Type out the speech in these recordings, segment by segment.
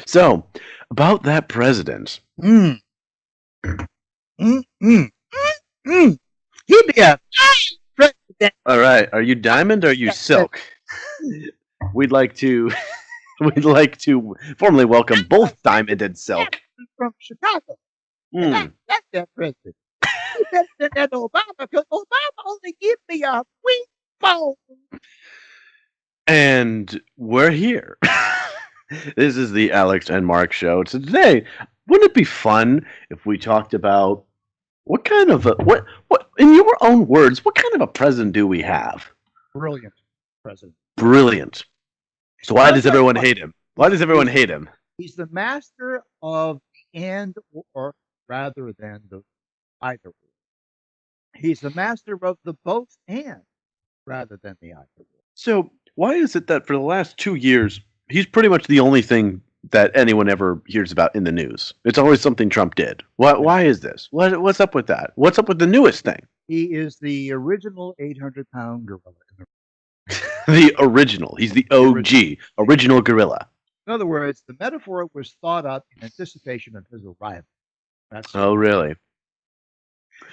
So, about that president. Mm, mm, mm, mm. He'd be a president. All right, are you diamond or are you silk? We'd like to we'd like to formally welcome both diamond and silk. From Chicago. And Hmm. that's that president. He's better than that Obama because Obama only give me a wing phone. And we're here. This is the Alex and Mark show. So today, wouldn't it be fun if we talked about what kind of a what in your own words, what kind of a president do we have? Brilliant president. Brilliant. So why Well, does everyone hate him? Why does everyone hate him? He's the master of the and or rather than the either. He's the master of the both and rather than the either. So why is it that for the last 2 years he's pretty much the only thing that anyone ever hears about in the news? It's always something Trump did. Why is this? What's up with that? What's up with the newest thing? He is the original 800-pound gorilla. The original. He's the OG, original gorilla. In other words, the metaphor was thought up in anticipation of his arrival. Oh, really?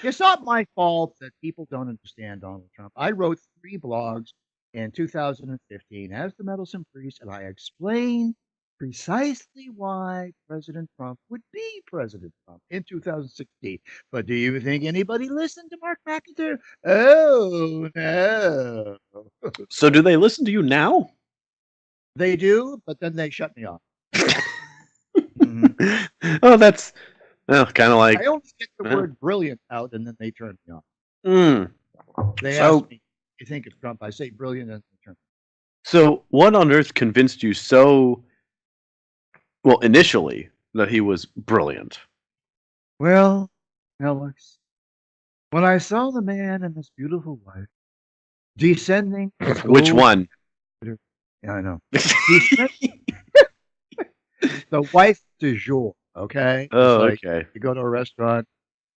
It's not my fault that people don't understand Donald Trump. I wrote 3 blogs in 2015 as the Meddlesome Priest, and I explained precisely why President Trump would be President Trump in 2016. But do you think anybody listened to Mark McIntyre? Oh, no. So do they listen to you now? They do, but then they shut me off. Oh, that's kind of like... I only get the word brilliant out, and then they turn me off. They So- ask me, you think it's Trump? I say brilliant, and they turn me off. So what on earth convinced you so, well, initially, that he was brilliant? Well, Alex, when I saw the man and his beautiful wife descending... Which one? Yeah, I know. The wife du jour, okay? Oh, It's like okay. you go to a restaurant,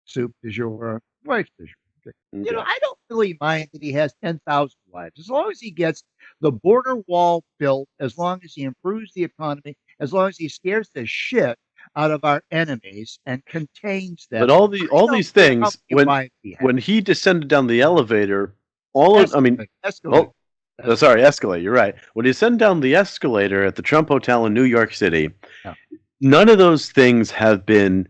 soup du jour, wife du jour. Okay. You know, Okay. I don't really mind that he has 10,000 wives. As long as he gets the border wall built, as long as he improves the economy, as long as he scares the shit out of our enemies and contains them. But all these things, when he descended down the elevator, escalate. Escalator, you're right. When he descended down the escalator at the Trump Hotel in New York City, Yeah. none of those things have been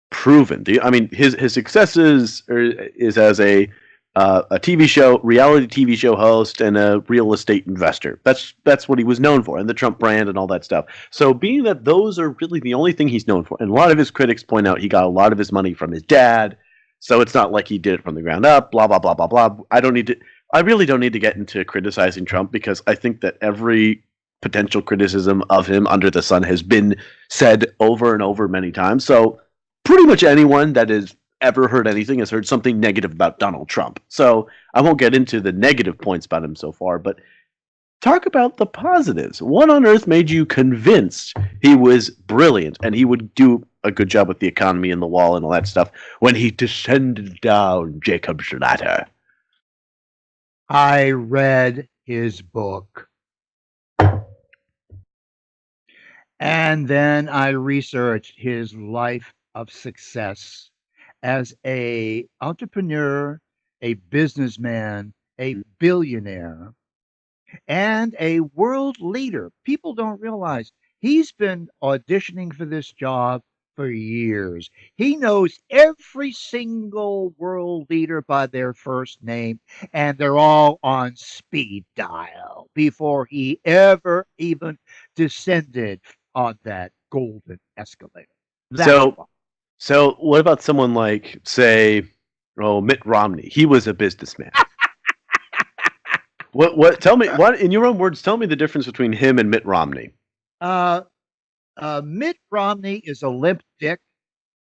proven. His successes is as a TV show, reality TV show host, and a real estate investor. That's what he was known for, and the Trump brand and all that stuff. So, being that those are really the only thing he's known for, and a lot of his critics point out he got a lot of his money from his dad. So it's not like he did it from the ground up. Blah blah blah blah blah. I really don't need to get into criticizing Trump because I think that every potential criticism of him under the sun has been said over and over many times. So pretty much anyone that has ever heard anything has heard something negative about Donald Trump. So I won't get into the negative points about him so far, but talk about the positives. What on earth made you convinced he was brilliant and he would do a good job with the economy and the wall and all that stuff when he descended down Jacob's ladder? I read his book. And then I researched his life of success as a entrepreneur, a businessman, a billionaire, and a world leader. People don't realize he's been auditioning for this job for years. He knows every single world leader by their first name, and they're all on speed dial before he ever even descended on that golden escalator. So what about someone like, say, Mitt Romney? He was a businessman. Tell me, in your own words, tell me the difference between him and Mitt Romney. Mitt Romney is a limp dick,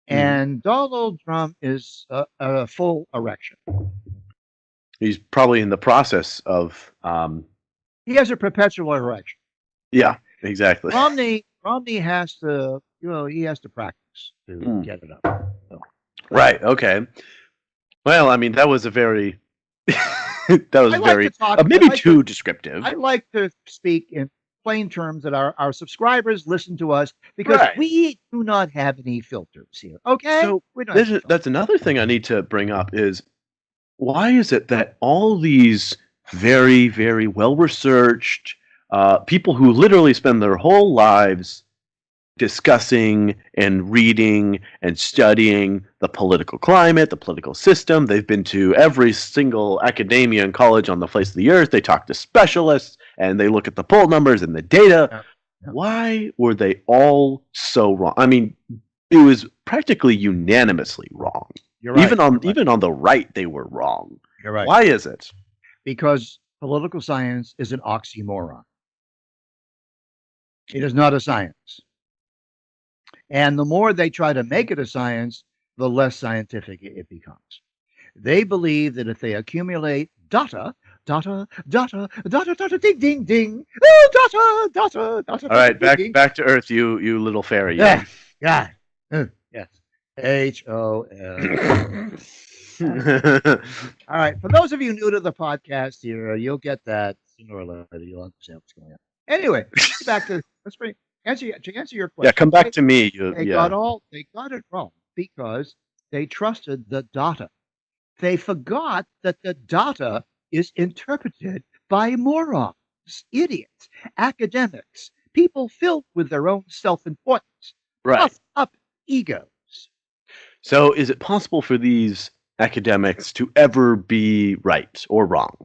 and Donald Trump is a full erection. He's probably in the process of... he has a perpetual erection. Yeah, exactly. Romney has to, he has to practice to get it up. So. Right, okay. Well, that was a very... that was maybe too descriptive. I like to speak in plain terms that our subscribers listen to us because Right. we do not have any filters here. Okay? So We don't have that's another thing I need to bring up is why is it that all these very, very well researched people who literally spend their whole lives discussing and reading and studying the political climate, the political system. They've been to every single academia and college on the face of the earth. They talk to specialists and they look at the poll numbers and the data. Yeah. Yeah. Why were they all so wrong? I mean, it was practically unanimously wrong. You're right. Even on the right, they were wrong. You're right. Why is it? Because political science is an oxymoron. It is not a science. And the more they try to make it a science, the less scientific it becomes. They believe that if they accumulate data, ding, ding, ding, oh, data. All right, ding, ding. back to Earth, you little fairy. Yeah, yes. HOL. All right. For those of you new to the podcast here, you'll get that sooner or later. You'll understand what's going on. Anyway, back to to answer your question. Yeah, come back to me. They got it wrong because they trusted the data. They forgot that the data is interpreted by morons, idiots, academics, people filled with their own self-importance, puffed up egos. So is it possible for these academics to ever be right or wrong?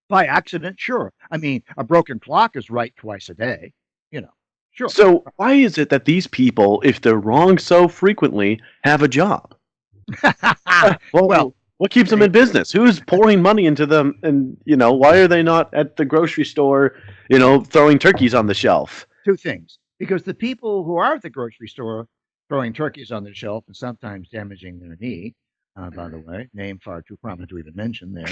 By accident, sure. I mean, a broken clock is right twice a day, Sure. So why is it that these people, if they're wrong so frequently, have a job? Well, what keeps them in business? Who's pouring money into them? And, why are they not at the grocery store, throwing turkeys on the shelf? Two things. Because the people who are at the grocery store throwing turkeys on the shelf and sometimes damaging their knee, by the way, name far too prominent to even mention there.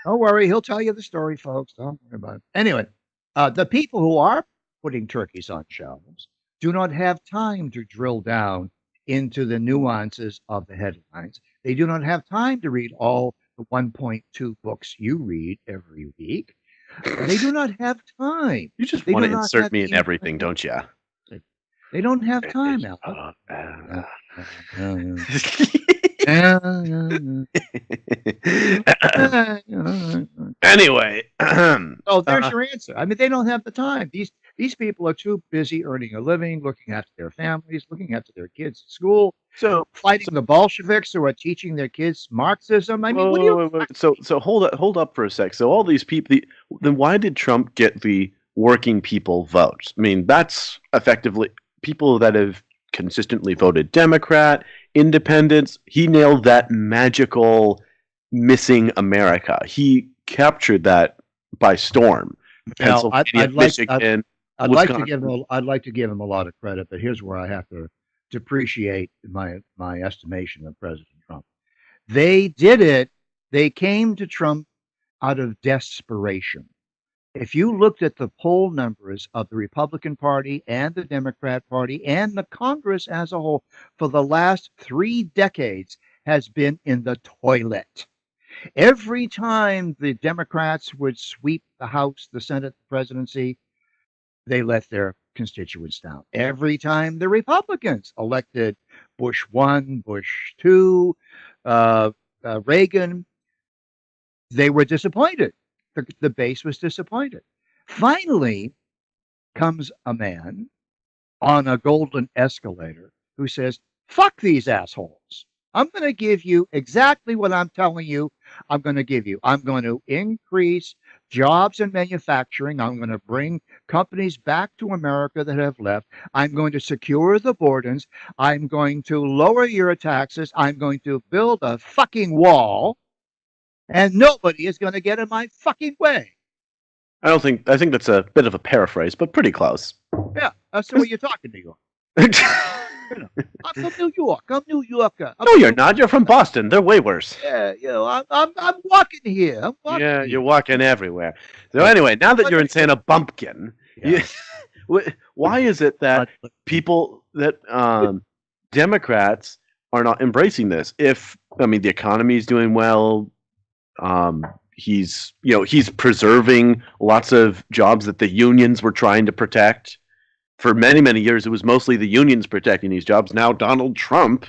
Don't worry, he'll tell you the story, folks. Don't worry about it. Anyway, the people who are putting turkeys on shelves do not have time to drill down into the nuances of the headlines. They do not have time to read all the 1.2 books you read every week. They do not have time. You just want to insert me in everything, don't you? They don't have time, Al. Anyway. Oh, there's your answer. I mean, they don't have the time. These people are too busy earning a living, looking after their families, looking after their kids at school. So fighting the Bolsheviks who are teaching their kids Marxism. I mean, wait. So hold up for a sec. So all these people, then why did Trump get the working people vote? I mean, that's effectively people that have consistently voted Democrat, independents. He nailed that magical missing America. He captured that by storm. Pennsylvania, Michigan. I'd like to give him a lot of credit, but here's where I have to depreciate my estimation of President Trump. They did it. They came to Trump out of desperation. If you looked at the poll numbers of the Republican Party and the Democrat Party and the Congress as a whole for the last 3 decades has been in the toilet. Every time the Democrats would sweep the House, the Senate, the presidency, they let their constituents down. Every time the Republicans elected Bush 1, Bush 2, Reagan, they were disappointed. The base was disappointed. Finally comes a man on a golden escalator who says, fuck these assholes. I'm going to give you exactly what I'm telling you I'm going to give you. I'm going to increase jobs and manufacturing. I'm going to bring companies back to America that have left. I'm going to secure the borders. I'm going to lower your taxes. I'm going to build a fucking wall. And nobody is going to get in my fucking way. I think that's a bit of a paraphrase, but pretty close. Yeah, that's the way you're talking to you. I'm from New York. I'm New Yorker. No, you're not. You're from Boston. They're way worse. Yeah, I'm walking here. You're walking everywhere. So anyway, now that you're in Santa Bumpkin, why is it that people that Democrats are not embracing this? The economy is doing well. he's preserving lots of jobs that the unions were trying to protect. For many, many years, it was mostly the unions protecting these jobs. Now Donald Trump,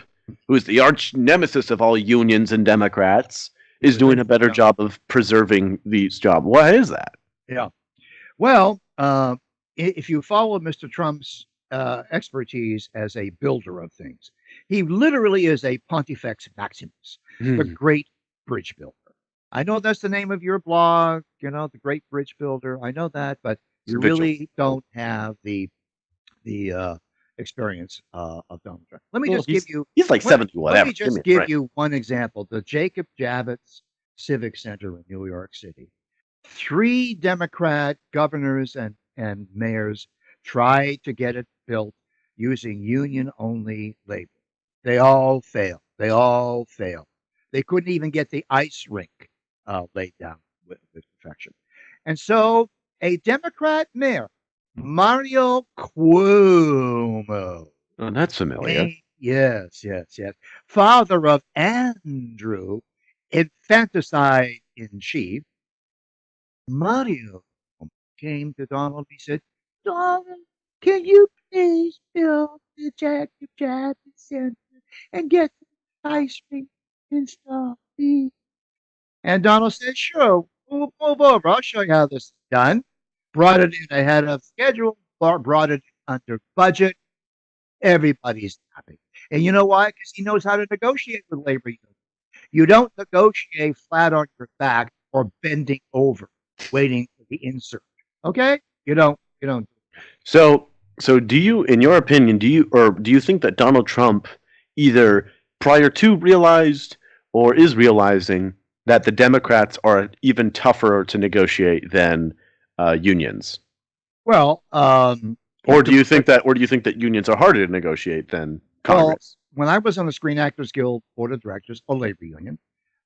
who is the arch nemesis of all unions and Democrats, is doing a better job of preserving these jobs. Why is that? Yeah. Well, if you follow Mr. Trump's expertise as a builder of things, he literally is a Pontifex Maximus, the great bridge builder. I know that's the name of your blog, the great bridge builder. I know that, but you really don't have the experience of Donald Trump. Let me just give you. He's like 70, whatever. Let me just give you one example. The Jacob Javits Civic Center in New York City. 3 Democrat governors and mayors tried to get it built using union-only labor. They all failed. They couldn't even get the ice rink laid down with perfection. And so a Democrat mayor, Mario Cuomo. Oh, that's familiar. Yes. Father of Andrew, infanticide in chief. Mario came to Donald. He said, Donald, can you please build the Jacob Javits Center and get the ice rink installed, please? And Donald said, sure, move over. I'll show you how this is done. Brought it in ahead of schedule, brought it under budget. Everybody's happy. And you know why? Because he knows how to negotiate with labor unions. You don't negotiate flat on your back or bending over, waiting for the insert. Okay? You don't. So do you, in your opinion, do you think that Donald Trump either prior to realized or is realizing that the Democrats are even tougher to negotiate than unions? Well, or do you think that unions are harder to negotiate than Congress? Well, when I was on the Screen Actors Guild Board of Directors, a labor union,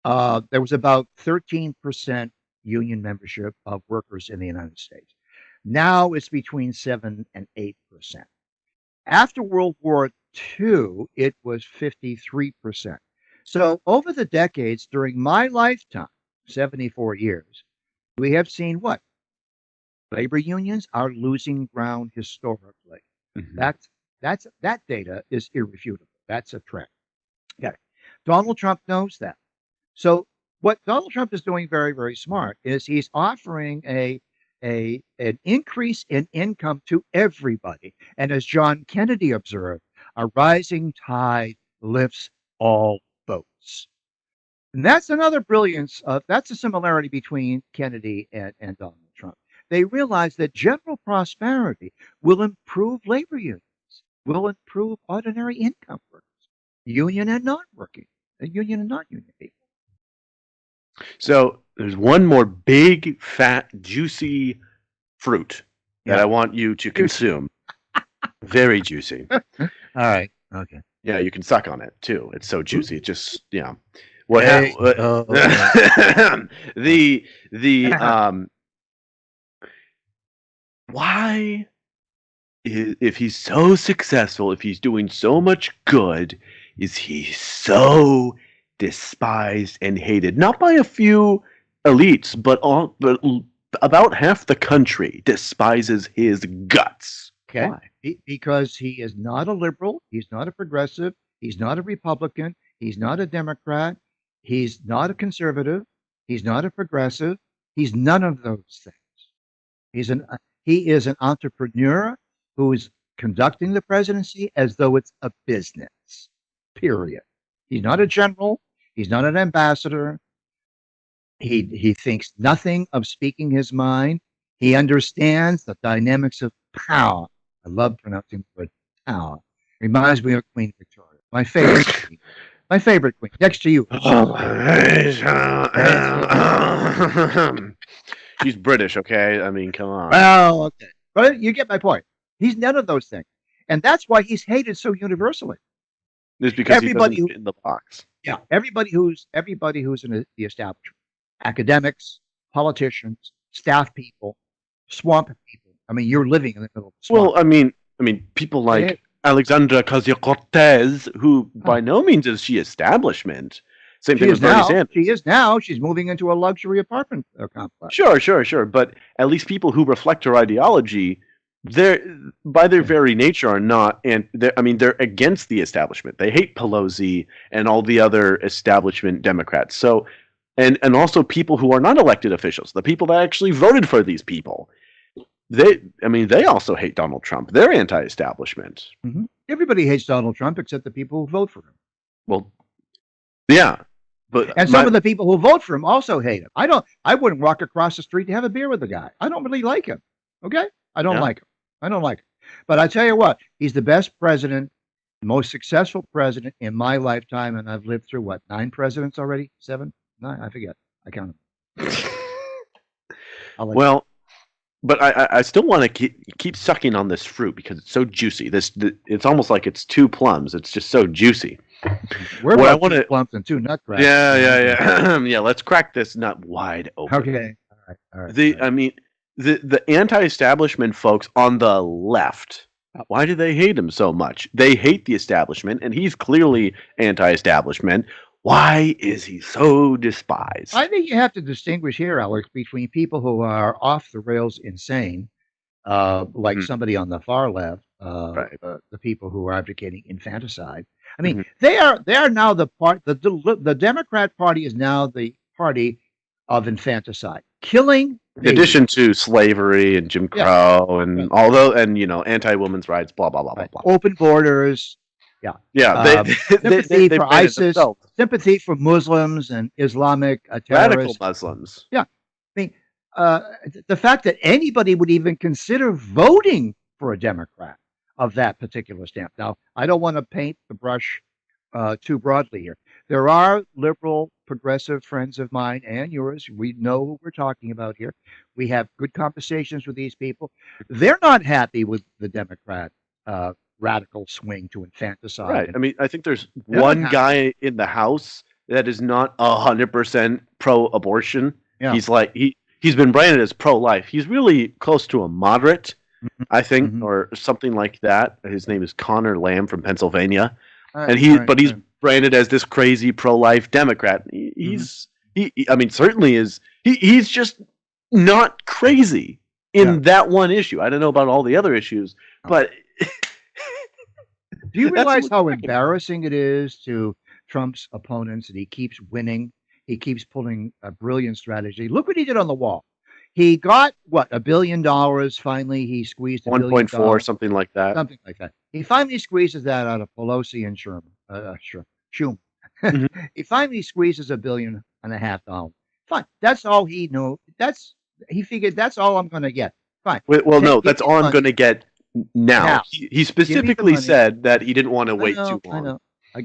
there was about 13% union membership of workers in the United States. Now it's between 7 and 8%. After World War II, it was 53%. So over the decades, during my lifetime, 74 years, we have seen what? Labor unions are losing ground historically. Mm-hmm. That data is irrefutable. That's a trend. Okay. Donald Trump knows that. So what Donald Trump is doing very, very smart is he's offering an increase in income to everybody. And as John Kennedy observed, a rising tide lifts all boats. And that's another brilliance that's a similarity between Kennedy and Donald Trump. They realize that general prosperity will improve labor unions, will improve ordinary income workers, union and non-working, union and non-union people. So there's one more big, fat, juicy fruit that I want you to consume. Very juicy. All right. Okay. Yeah, you can suck on it too. It's so juicy. It just why if he's so successful, if he's doing so much good, is he so despised and hated? Not by a few elites, but about half the country despises his guts. Okay. Why? Because he is not a liberal, he's not a progressive, he's not a Republican, he's not a Democrat, he's not a conservative, he's not a progressive, he's none of those things. He is an entrepreneur who is conducting the presidency as though it's a business. Period. He's not a general, he's not an ambassador. He thinks nothing of speaking his mind. He understands the dynamics of power. I love pronouncing the word power. Reminds me of Queen Victoria, my favorite queen. My favorite queen, next to you. She's British, okay? I mean, come on. Well, okay. But you get my point. He's none of those things. And that's why he's hated so universally. It's because everybody who's in the box. Yeah, everybody who's in the establishment. Academics, politicians, staff people, swamp people. I mean, you're living in the middle of the swamp. Well, I mean, people like Alexandra Ocasio-Cortez, who by no means is she establishment. Same thing with Bernie Sanders. She is now. She's moving into a luxury apartment complex. Sure. But at least people who reflect her ideology, they're by their very nature are not, and they're against the establishment. They hate Pelosi and all the other establishment Democrats. So, and also people who are not elected officials, the people that actually voted for these people. They also hate Donald Trump. They're anti-establishment. Mm-hmm. Everybody hates Donald Trump except the people who vote for him. Well, yeah, and some of the people who vote for him also hate him. I wouldn't walk across the street to have a beer with the guy. I don't really like him. Okay, I don't like him. But I tell you what, he's the best president, most successful president in my lifetime, and I've lived through 9 presidents already? 7, 9? I forget. I counted. Well. But I still want to keep sucking on this fruit because it's so juicy. It's almost like it's 2 plums. It's just so juicy. We're about 2 plums and 2 nut cracks. Yeah. Yeah. Let's crack this nut wide open. Okay. All right. I mean, the anti-establishment folks on the left. Why do they hate him so much? They hate the establishment, and he's clearly anti-establishment. Why is he so despised? I think you have to distinguish here, Alex, between people who are off the rails insane, like somebody on the far left, the people who are advocating infanticide. I mean, they are now the Democrat Party is now the party of infanticide, killing. In addition to slavery and Jim Crow and anti-women's rights, blah blah blah blah blah. Open borders. Yeah. Sympathy for ISIS, sympathy for Muslims and Islamic terrorists. Radical Muslims. Yeah. I mean, the fact that anybody would even consider voting for a Democrat of that particular stamp. Now, I don't want to paint the brush too broadly here. There are liberal, progressive friends of mine and yours. We know who we're talking about here. We have good conversations with these people. They're not happy with the Democrat radical swing to infanticide. Right. I mean, I think there's one guy in the House that is not 100% pro-abortion. Yeah. He's been branded as pro-life. He's really close to a moderate, I think, or something like that. His name is Connor Lamb from Pennsylvania, and he's branded as this crazy pro-life Democrat. He's just not crazy in that one issue. I don't know about all the other issues, but. Do you realize how embarrassing it is to Trump's opponents that he keeps winning? He keeps pulling a brilliant strategy. Look what he did on the wall. He got, $1 billion? Finally, he squeezed $1 billion. 1.4, something like that. Something like that. He finally squeezes that out of Pelosi and Schumer. He finally squeezes $1.5 billion. Fine. That's all he knew. He figured that's all I'm going to get. Fine. No, that's all I'm going to get. Now. He specifically said that he didn't want to wait too long. I know.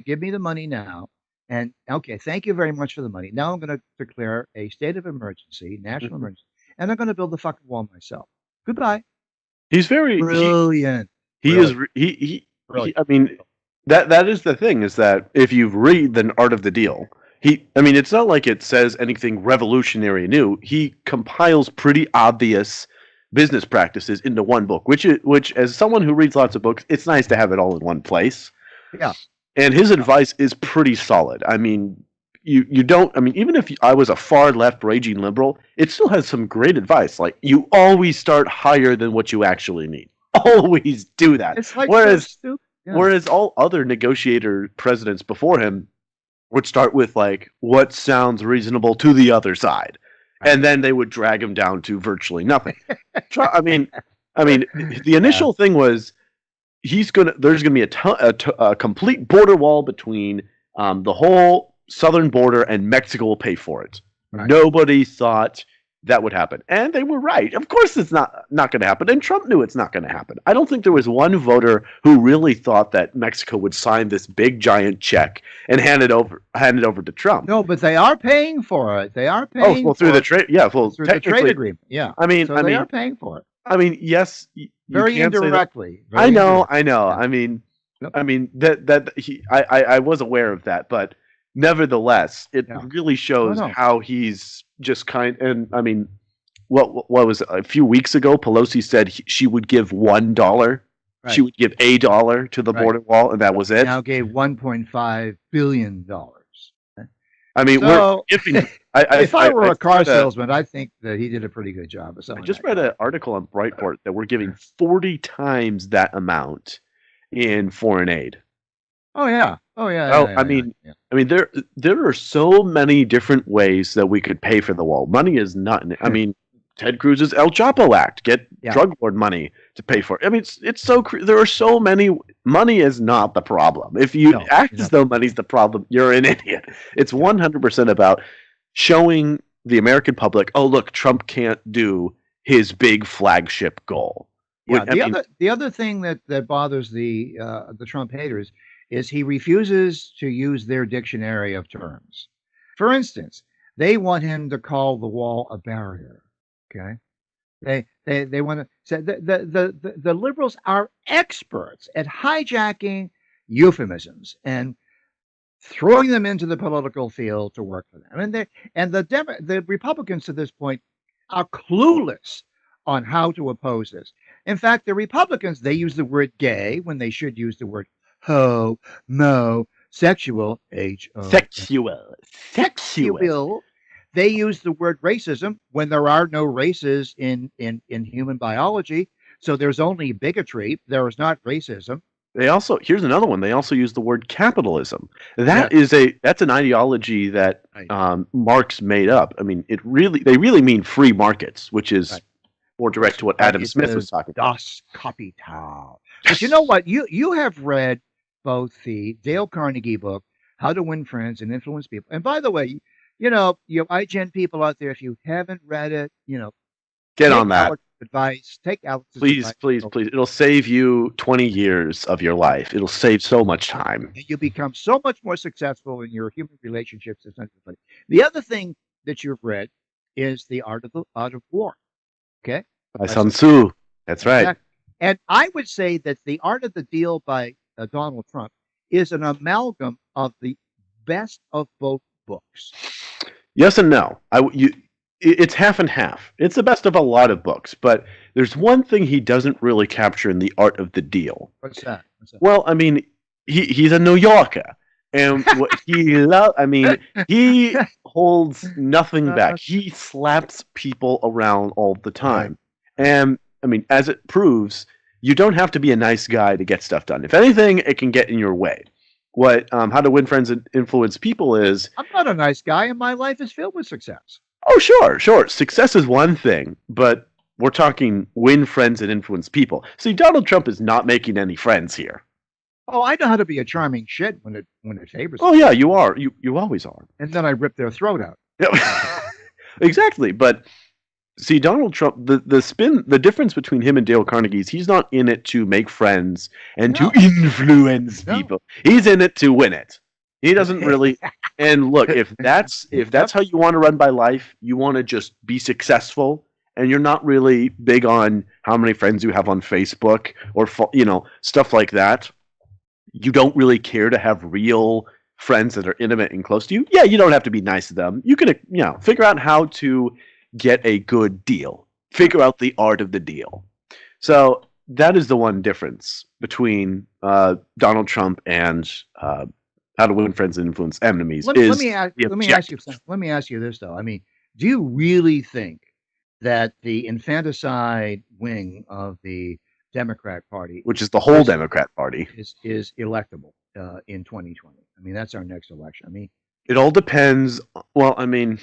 Give me the money now. And okay, thank you very much for the money. Now I'm going to declare a state of emergency, national emergency, and I'm going to build the fucking wall myself. Goodbye. He's very brilliant. He is. I mean, that is the thing, is that if you read The Art of the Deal, it's not like it says anything revolutionary new. He compiles pretty obvious business practices into one book, which as someone who reads lots of books, it's nice to have it all in one place. Yeah. And his advice is pretty solid. I mean, you don't, even if I was a far left raging liberal, it still has some great advice. Like, you always start higher than what you actually need. Always do that. It's like whereas all other negotiator presidents before him would start with what sounds reasonable to the other side. And then they would drag him down to virtually nothing. The initial thing was there's gonna be a complete border wall between the whole southern border, and Mexico will pay for it. Right. Nobody thought that would happen, and they were right. Of course, it's not going to happen, and Trump knew it's not going to happen. I don't think there was one voter who really thought that Mexico would sign this big giant check and hand it over to Trump. No, but they are paying for it. They are paying. Through the trade. Yeah, through the trade agreement. Yeah, they are paying for it. Yes, very indirectly. I know. Yeah. I was aware of that, but nevertheless, it really shows how he's just what was it? A few weeks ago, Pelosi said she would give $1. Right. She would give $1 to the border wall, and that was it. Now gave $1.5 billion. I mean, we're So, giving. if I were I a car read a salesman, I think that he did a pretty good job of I selling just that read car. an article on Breitbart that we're giving 40 times that amount in foreign aid. Oh yeah. Oh yeah. Well, Yeah. Yeah. Yeah. Yeah. I mean, there are so many different ways that we could pay for the wall. Money is not. I mean, Ted Cruz's El Chapo Act, get Yeah. drug lord money to pay for it. I mean, it's so there are so many. Money is not the problem. If you No. act No. as though money's the problem, you're an idiot. It's Yeah. 100% about showing the American public, oh look, Trump can't do his big flagship goal. Yeah. I mean, The other thing that bothers the Trump haters is he refuses to use their dictionary of terms. For instance, they want him to call the wall a barrier. Okay. They want to say the liberals are experts at hijacking euphemisms and throwing them into the political field to work for them. And the Republicans to this point are clueless on how to oppose this. In fact, the Republicans they use the word gay when they should use the word ho, mo, sexual, sexual, sexual. sexual. They use the word racism when there are no races in human biology. So there's only bigotry. There is not racism. They also here's another one. They also use the word capitalism. Yes. That's an ideology that Right. Marx made up. I mean, they really mean free markets, which is Right. more direct to what Adam Smith was talking about. Das Kapital. But you know what? You have read both the Dale Carnegie book, How to Win Friends and Influence People. And by the way, you iGen people out there, if you haven't read it, Get take on that. Alex's advice. Take Alex's Please, advice. please, please. It'll save you 20 years of your life. It'll save so much time. And you become so much more successful in your human relationships. It's everybody. The other thing that you've read is the Art of War. Okay. By Sun Tzu. That's right. Exactly. And I would say that the Art of the Deal by Donald Trump is an amalgam of the best of both books. Yes and no. It's half and half. It's the best of a lot of books, but there's one thing he doesn't really capture in the Art of the Deal. What's that? Well, I mean, he's a New Yorker, and what I mean, he holds nothing back. He slaps people around all the time, and I mean, as it proves, you don't have to be a nice guy to get stuff done. If anything, it can get in your way. What How to Win Friends and Influence People is. I'm not a nice guy, and my life is filled with success. Oh, sure. Success is one thing, but we're talking win friends and influence people. See, Donald Trump is not making any friends here. Oh, I know how to be a charming shit when it favors. Oh yeah, you are. You always are. And then I rip their throat out. Exactly. But see, Donald Trump, the difference between him and Dale Carnegie is he's not in it to make friends and to influence people. He's in it to win it. He doesn't really. And look, if that's how you want to run by life, you want to just be successful, and you're not really big on how many friends you have on Facebook or stuff like that. You don't really care to have real friends that are intimate and close to you. Yeah, you don't have to be nice to them. You can figure out how to get a good deal. Figure out the art of the deal. So that is the one difference between Donald Trump and How to Win Friends and Influence Enemies. Let me ask you this though. I mean, do you really think that the infanticide wing of the Democrat Party, which is the whole Democrat Party, is electable in 2020? I mean, that's our next election. I mean, it all depends. Well, I mean,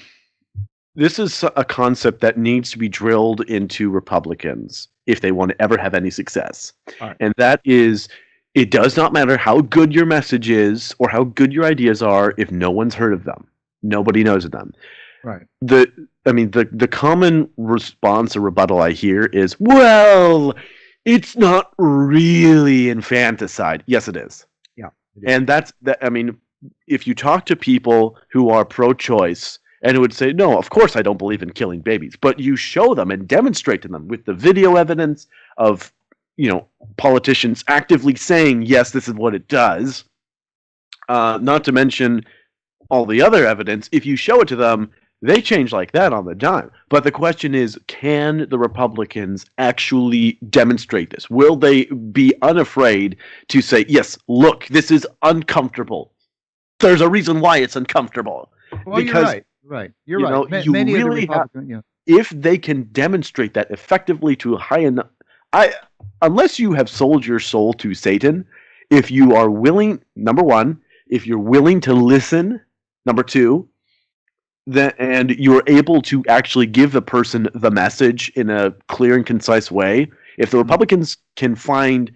this is a concept that needs to be drilled into Republicans if they want to ever have any success. Right. And that is, it does not matter how good your message is or how good your ideas are if no one's heard of them. Nobody knows of them. Right. The common response or rebuttal I hear is, well, it's not really infanticide. Yes, it is. Yeah. It is. And that's that. I mean, if you talk to people who are pro-choice and who would say, no, of course I don't believe in killing babies, but you show them and demonstrate to them with the video evidence of, politicians actively saying, yes, this is what it does. Not to mention all the other evidence. If you show it to them, they change like that on the dime. But the question is, can the Republicans actually demonstrate this? Will they be unafraid to say, yes, look, this is uncomfortable. There's a reason why it's uncomfortable. Well, you're because right. Right. You're you right. know you Many of the really have, Republicans, if they can demonstrate that effectively to a high enough, I unless you have sold your soul to Satan, if you are willing, number one, if you're willing to listen, number two, that and you're able to actually give the person the message in a clear and concise way, if the Republicans can find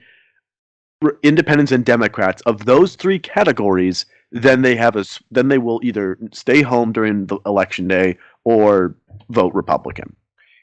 independents and Democrats of those three categories, then then they will either stay home during the election day or vote Republican.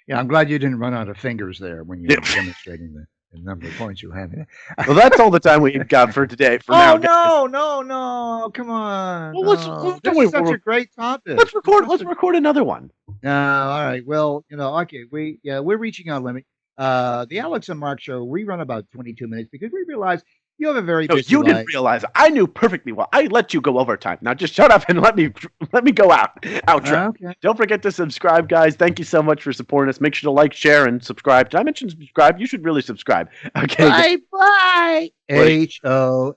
Yeah, I'm glad you didn't run out of fingers there when you were demonstrating the number of points you had. Well, that's all the time we've got for today. For now, Oh guys. no! Come on! Well, No, don't this is such a great topic. let's record. Let's record another one. No, all right. Well, okay. We're reaching our limit. The Alex and Mark show, we run about 22 minutes because we realize you have a very No, busy you life. didn't realize. I knew perfectly well. I let you go over time. Now just shut up and let me go out. Outro. Okay. Don't forget to subscribe, guys. Thank you so much for supporting us. Make sure to like, share, and subscribe. Did I mention subscribe? You should really subscribe. Okay. Bye. HOMO.